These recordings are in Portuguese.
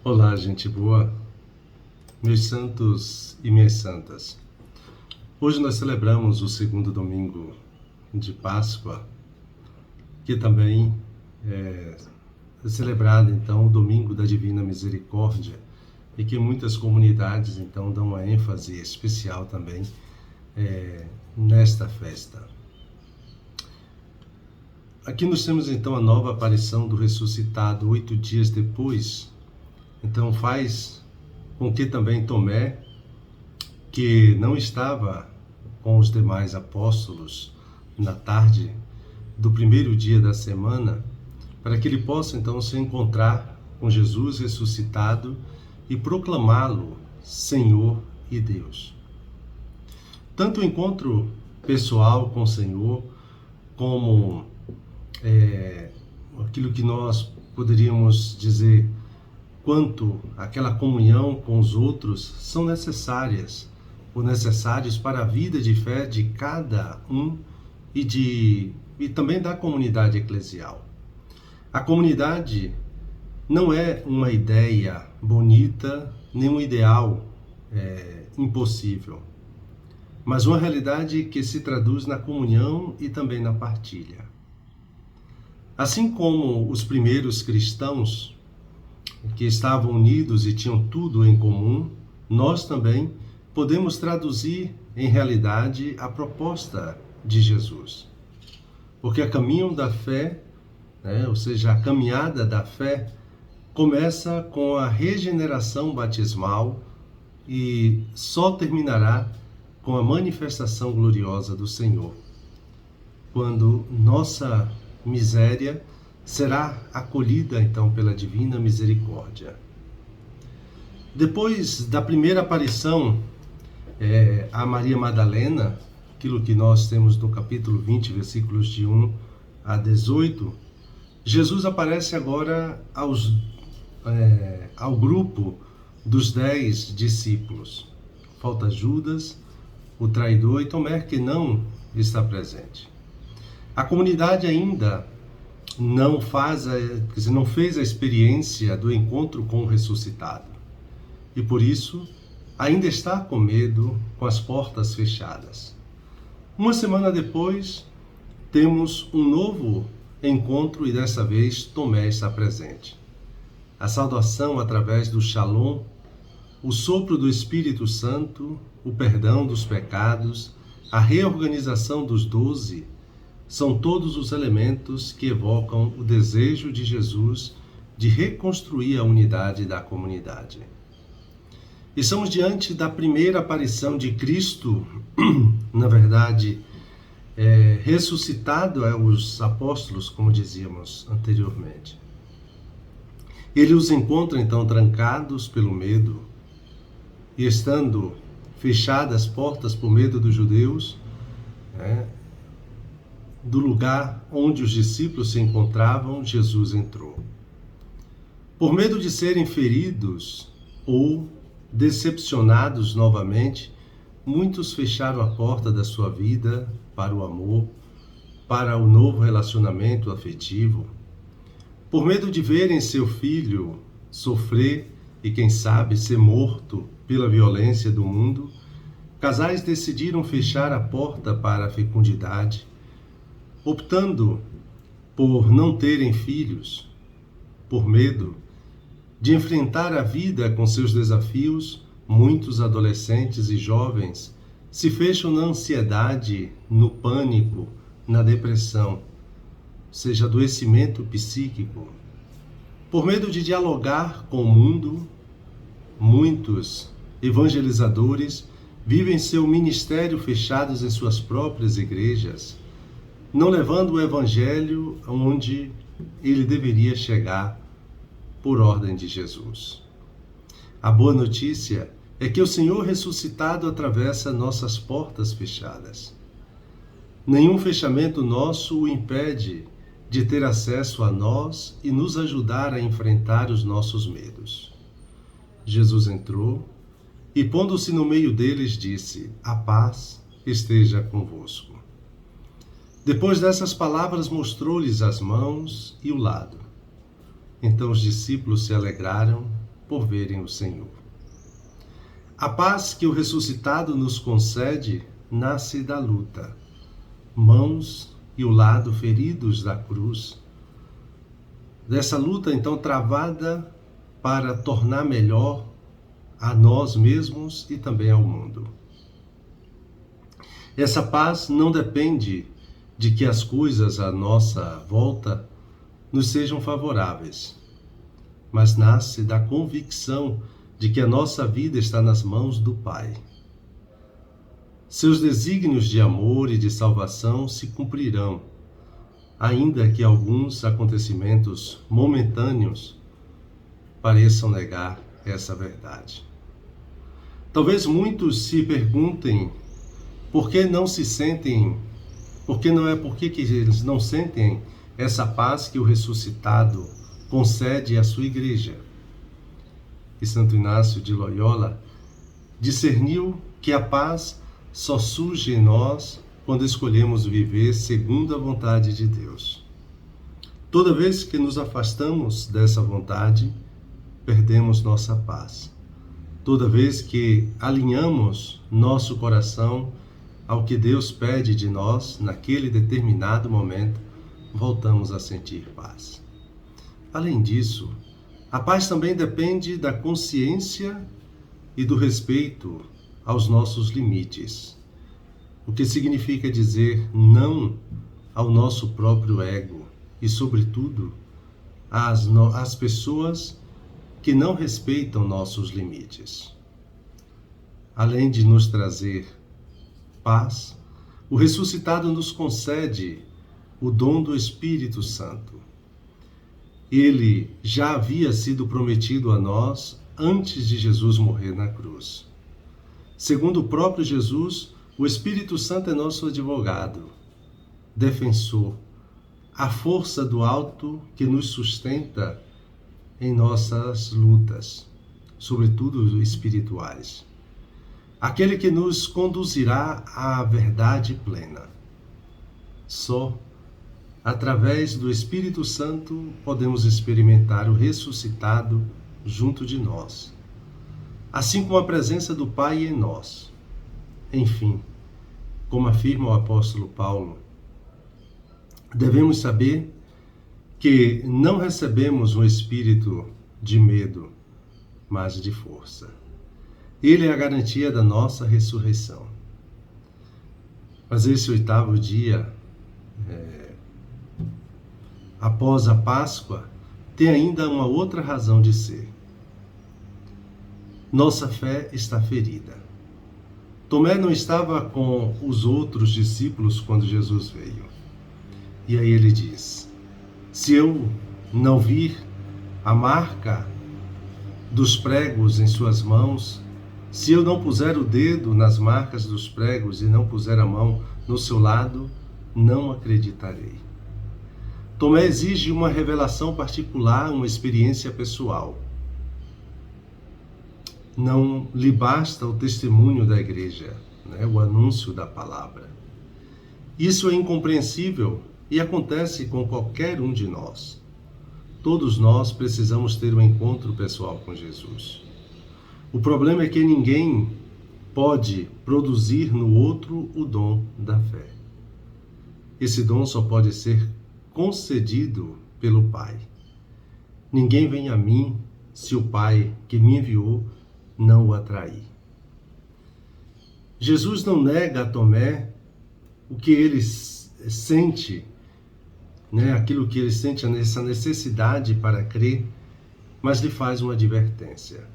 Olá, gente boa, meus santos e minhas santas. Hoje nós celebramos o segundo domingo de Páscoa, que também é celebrado, então, o Domingo da Divina Misericórdia, e que muitas comunidades, então, dão uma ênfase especial também nesta festa. Aqui nós temos, então, a nova aparição do ressuscitado 8 dias depois. Então faz com que também Tomé, que não estava com os demais apóstolos na tarde do primeiro dia da semana, para que ele possa então se encontrar com Jesus ressuscitado e proclamá-lo Senhor e Deus. Tanto o encontro pessoal com o Senhor, como aquilo que nós poderíamos dizer quanto aquela comunhão com os outros são necessários para a vida de fé de cada um e também da comunidade eclesial. A comunidade não é uma ideia bonita, nem um ideal impossível, mas uma realidade que se traduz na comunhão e também na partilha. Assim como os primeiros cristãos, que estavam unidos e tinham tudo em comum, nós também podemos traduzir em realidade a proposta de Jesus. Porque a caminho da fé, ou seja, a caminhada da fé, começa com a regeneração batismal e só terminará com a manifestação gloriosa do Senhor, quando nossa miséria será acolhida então pela divina misericórdia. Depois da primeira aparição a Maria Madalena, aquilo que nós temos no capítulo 20, versículos de 1 a 18, Jesus aparece agora ao grupo dos 10 discípulos. Falta Judas, o traidor, e Tomé, que não está presente. A comunidade ainda não fez a experiência do encontro com o ressuscitado. E por isso, ainda está com medo, com as portas fechadas. Uma semana depois, temos um novo encontro e dessa vez Tomé está presente. A saudação através do Shalom, o sopro do Espírito Santo, o perdão dos pecados, a reorganização dos 12, são todos os elementos que evocam o desejo de Jesus de reconstruir a unidade da comunidade. Estamos diante da primeira aparição de Cristo, na verdade, ressuscitado aos apóstolos, como dizíamos anteriormente. Ele os encontra então trancados pelo medo, e estando fechadas as portas por medo dos judeus, do lugar onde os discípulos se encontravam, Jesus entrou. Por medo de serem feridos ou decepcionados novamente, muitos fecharam a porta da sua vida para o amor, para o novo relacionamento afetivo. Por medo de verem seu filho sofrer e, quem sabe, ser morto pela violência do mundo, casais decidiram fechar a porta para a fecundidade, optando por não terem filhos, por medo de enfrentar a vida com seus desafios. Muitos adolescentes e jovens se fecham na ansiedade, no pânico, na depressão, ou seja, adoecimento psíquico. Por medo de dialogar com o mundo, muitos evangelizadores vivem seu ministério fechados em suas próprias igrejas, não levando o evangelho onde ele deveria chegar por ordem de Jesus. A boa notícia é que o Senhor ressuscitado atravessa nossas portas fechadas. Nenhum fechamento nosso o impede de ter acesso a nós e nos ajudar a enfrentar os nossos medos. Jesus entrou e, pondo-se no meio deles, disse: "A paz esteja convosco." Depois dessas palavras, mostrou-lhes as mãos e o lado. Então os discípulos se alegraram por verem o Senhor. A paz que o ressuscitado nos concede nasce da luta. Mãos e o lado feridos da cruz. Dessa luta, então, travada para tornar melhor a nós mesmos e também ao mundo. Essa paz não depende de que as coisas à nossa volta nos sejam favoráveis, mas nasce da convicção de que a nossa vida está nas mãos do Pai. Seus desígnios de amor e de salvação se cumprirão, ainda que alguns acontecimentos momentâneos pareçam negar essa verdade. Talvez muitos se perguntem por que eles não sentem essa paz que o ressuscitado concede à sua igreja. E Santo Inácio de Loyola discerniu que a paz só surge em nós quando escolhemos viver segundo a vontade de Deus. Toda vez que nos afastamos dessa vontade, perdemos nossa paz. Toda vez que alinhamos nosso coração ao que Deus pede de nós naquele determinado momento, voltamos a sentir paz. Além disso, a paz também depende da consciência e do respeito aos nossos limites, o que significa dizer não ao nosso próprio ego e, sobretudo, às pessoas que não respeitam nossos limites. Além de nos trazer paz, o ressuscitado nos concede o dom do Espírito Santo. Ele já havia sido prometido a nós antes de Jesus morrer na cruz. Segundo o próprio Jesus, o Espírito Santo é nosso advogado, defensor, a força do alto que nos sustenta em nossas lutas, sobretudo espirituais. Aquele que nos conduzirá à verdade plena. Só através do Espírito Santo podemos experimentar o ressuscitado junto de nós, assim como a presença do Pai em nós. Enfim, como afirma o apóstolo Paulo, devemos saber que não recebemos um espírito de medo, mas de força. Ele é a garantia da nossa ressurreição. Mas esse 8º dia, após a Páscoa, tem ainda uma outra razão de ser. Nossa fé está ferida. Tomé não estava com os outros discípulos quando Jesus veio. E aí ele diz: se eu não vir a marca dos pregos em suas mãos, se eu não puser o dedo nas marcas dos pregos e não puser a mão no seu lado, não acreditarei. Tomé exige uma revelação particular, uma experiência pessoal. Não lhe basta o testemunho da igreja, o anúncio da palavra. Isso é incompreensível e acontece com qualquer um de nós. Todos nós precisamos ter um encontro pessoal com Jesus. O problema é que ninguém pode produzir no outro o dom da fé. Esse dom só pode ser concedido pelo Pai. Ninguém vem a mim se o Pai que me enviou não o atrair. Jesus não nega a Tomé o que ele sente, aquilo que ele sente, essa necessidade para crer, mas lhe faz uma advertência.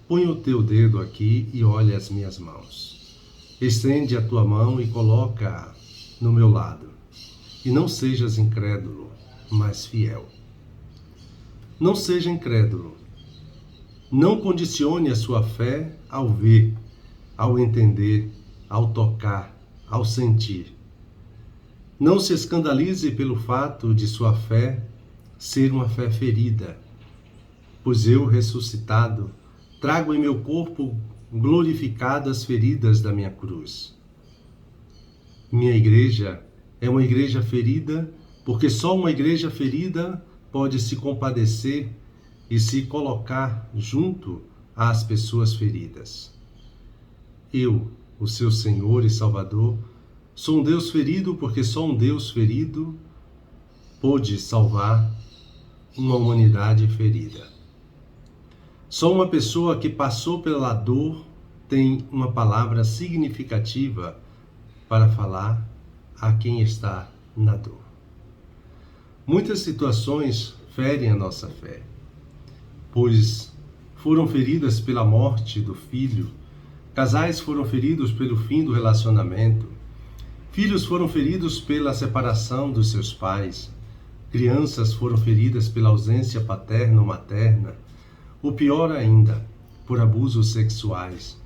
Põe o teu dedo aqui e olha as minhas mãos. Estende a tua mão e coloca-a no meu lado. E não sejas incrédulo, mas fiel. Não seja incrédulo. Não condicione a sua fé ao ver, ao entender, ao tocar, ao sentir. Não se escandalize pelo fato de sua fé ser uma fé ferida, pois eu, ressuscitado, trago em meu corpo glorificado as feridas da minha cruz. Minha igreja é uma igreja ferida, porque só uma igreja ferida pode se compadecer e se colocar junto às pessoas feridas. Eu, o seu Senhor e Salvador, sou um Deus ferido porque só um Deus ferido pôde salvar uma humanidade ferida. Só uma pessoa que passou pela dor tem uma palavra significativa para falar a quem está na dor. Muitas situações ferem a nossa fé, pois foram feridas pela morte do filho, casais foram feridos pelo fim do relacionamento, filhos foram feridos pela separação dos seus pais, crianças foram feridas pela ausência paterna ou materna, ou pior ainda, por abusos sexuais.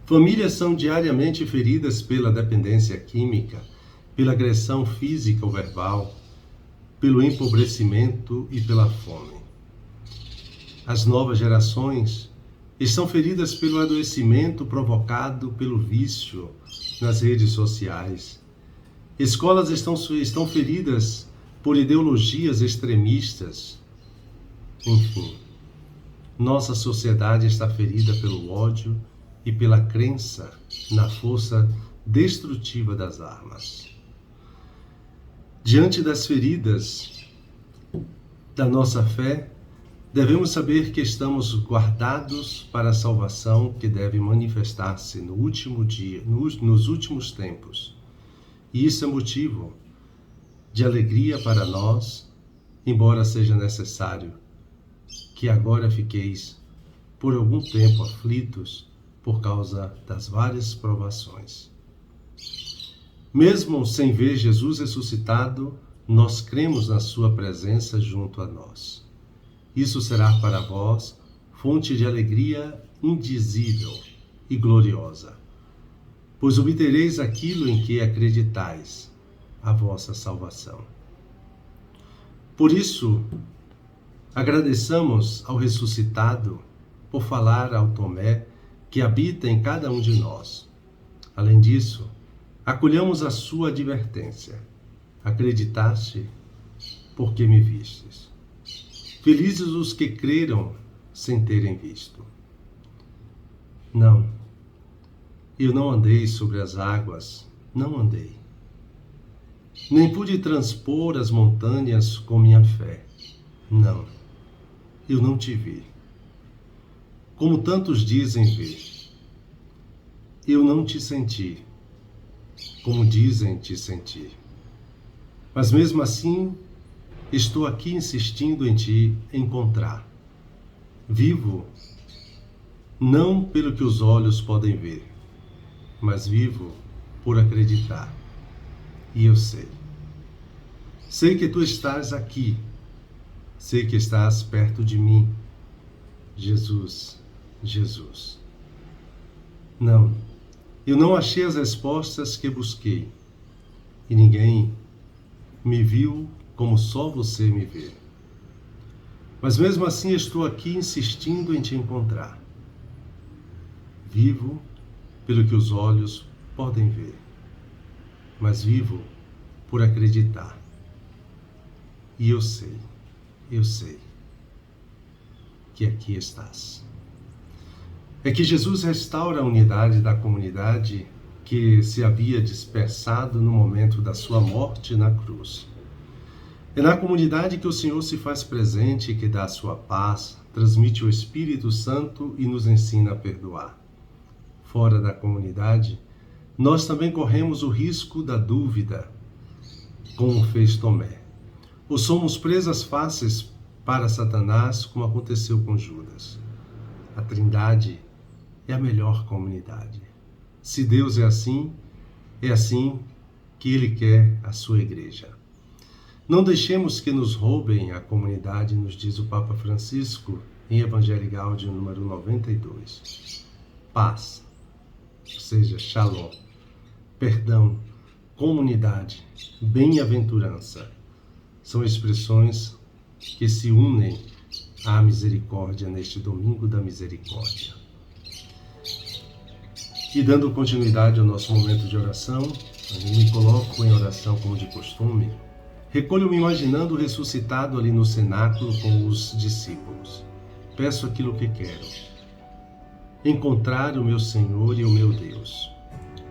Famílias são diariamente feridas pela dependência química, pela agressão física ou verbal, pelo empobrecimento e pela fome. As novas gerações estão feridas pelo adoecimento provocado pelo vício nas redes sociais. Escolas estão feridas por ideologias extremistas. Enfim, nossa sociedade está ferida pelo ódio e pela crença na força destrutiva das armas. Diante das feridas da nossa fé, devemos saber que estamos guardados para a salvação que deve manifestar-se no último dia, nos últimos tempos. E isso é motivo de alegria para nós, embora seja necessário que agora fiqueis por algum tempo aflitos por causa das várias provações. Mesmo sem ver Jesus ressuscitado, nós cremos na sua presença junto a nós. Isso será para vós fonte de alegria indizível e gloriosa, pois obtereis aquilo em que acreditais, a vossa salvação. Por isso, agradeçamos ao ressuscitado por falar ao Tomé que habita em cada um de nós. Além disso, acolhamos a sua advertência. Acreditaste porque me vistes. Felizes os que creram sem terem visto. Não, eu não andei sobre as águas, não andei. Nem pude transpor as montanhas com minha fé. Não, eu não te vi. Como tantos dizem ver. Eu não te senti, como dizem te sentir. Mas mesmo assim, estou aqui insistindo em te encontrar. Vivo, não pelo que os olhos podem ver, mas vivo por acreditar. E eu sei. Sei que tu estás aqui. Sei que estás perto de mim. Jesus, Jesus. Não, eu não achei as respostas que busquei. E ninguém me viu como só você me vê. Mas mesmo assim estou aqui insistindo em te encontrar. Vivo pelo que os olhos podem ver, mas vivo por acreditar. E eu sei que aqui estás. É que Jesus restaura a unidade da comunidade que se havia dispersado no momento da sua morte na cruz. É na comunidade que o Senhor se faz presente, que dá a sua paz, transmite o Espírito Santo e nos ensina a perdoar. Fora da comunidade, nós também corremos o risco da dúvida, como fez Tomé. Ou somos presas fáceis para Satanás, como aconteceu com Judas. A Trindade é a melhor comunidade. Se Deus é assim que Ele quer a sua igreja. Não deixemos que nos roubem a comunidade, nos diz o Papa Francisco em Evangelii Gaudium número 92. Paz, ou seja, shalom, perdão, comunidade, bem-aventurança, são expressões que se unem à misericórdia neste domingo da misericórdia. E dando continuidade ao nosso momento de oração, eu me coloco em oração como de costume, Recolho-me imaginando o ressuscitado ali no cenáculo com os discípulos. Peço aquilo que quero: encontrar o meu Senhor e o meu Deus.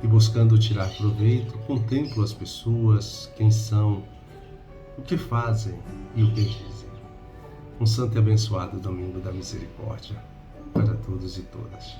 E buscando tirar proveito, contemplo as pessoas, quem são, o que fazem e o que dizem. Um santo e abençoado Domingo da Misericórdia para todos e todas.